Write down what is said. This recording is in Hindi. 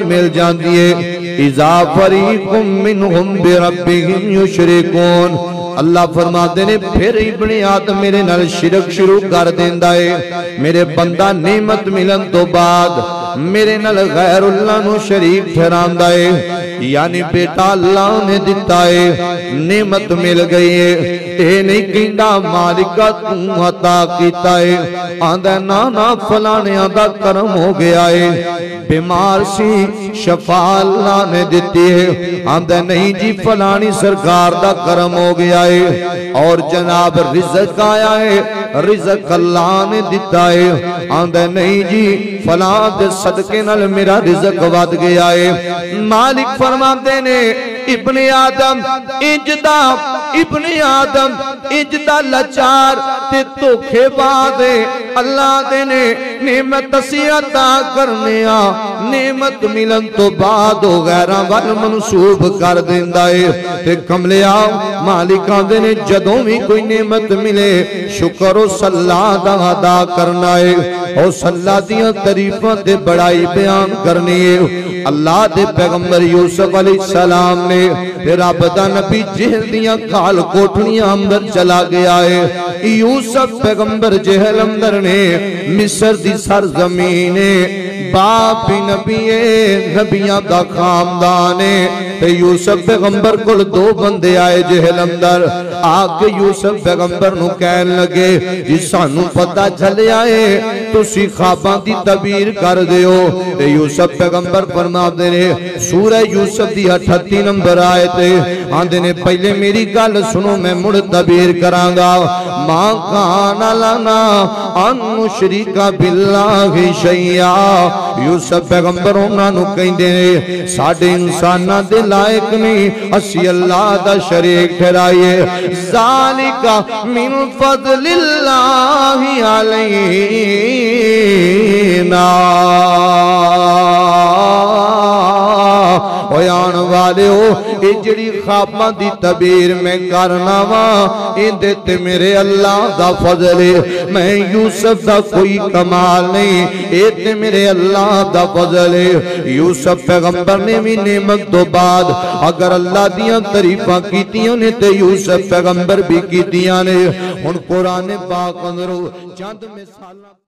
मिल जाती है। इज़ा फरीकुम मिनहुम बिरब्बिहिम युशरिकून। अल्लाह फरमाते ने फिर इब्ने आदम मेरे नाल शिरक शुरू कर देंदा है। मेरे बंदा नेमत मिलन तो बाद मेरे नाल गैरुल्लाह नू शरीक ठहरांदा है। यानी बेटा अल्लाह ने दिता है, नेमत मिल गई है, ये नहीं कहता मालिका तू अता कीता है। आंदा ना ना फलाने दा करम हो गया है। बीमार सी शफा अल्लाह ने दिती है। आंदा नहीं जी फलानी सरकार दा करम हो गया है। और जनाब रिज़्क आया है, रिज़्क अल्लाह ने दिता है। आंदा नहीं जी फलां दे सदके नाल मेरा रिज़्क वध गया है। मालिक फरमाते ने इब्ने आदम इंजदा, इब्ने आदम इंजदा लाचार ते धोखेबाज अल्लाह दे ने नेमत अता करने आ, नेमत मिलन तो बाद हो गैरां वल मनसूब कर देंदा है। ते कमलिया मालिक आंदे ने जदों भी कोई नेमत मिले शुक्र सल्ला दा अदा करना है और सल्ला दियां तरीफां ते बड़ाई बयान करनी है। अल्लाह दे पैगंबर यूसुफ अलैहिस्सलाम ने रब दा नबी जेल दियां खाल कोठड़ियां अंदर चला गया है। यूसुफ पैगंबर जेल अंदर ने मिस्र दी सरजमीन बाप भी नबी है, नबियां दा खानदान है। यूसुफ पैगंबर कोल दो बंदे आए जेल अंदर आके यूसुफ पैगंबर नू कहन लगे जी सानू पता चलिया है तुसी ख्वाबां दी तबीर कर दियो। यूसुफ पैगंबर फरमाते ने सूरह यूसुफ दी 38 नंबर आयत आंदे ने पहले मेरी गल सुनो मैं मुड़ तबीर करांगा। मां कान लना अन मुशरिका बिल्लाहि शैया। यूसुफ पैगंबर उन्होंने कहते हैं साडे इंसाना दे लायक नहीं असी अल्लाह दा शरीक ठहराइए। ज़ालिका मिन फज़लिल्लाहि अलैना। आन वाले हो ये जड़ी ख्वाबां दी तबीर मैं करना वा इहदे ते मेरे अल्लाह दा फजल है। मैं यूसुफ दा कोई कमाल नहीं, ये ते मेरे अल्लाह दा फजल है। यूसुफ पैगंबर ने भी नेमत तो बाद अगर अल्लाह दियां तारीफां कीतियां ने ते यूसुफ पैगंबर भी कीतियां ने। हुण कुरान पाक अंदरों चंद मिसालां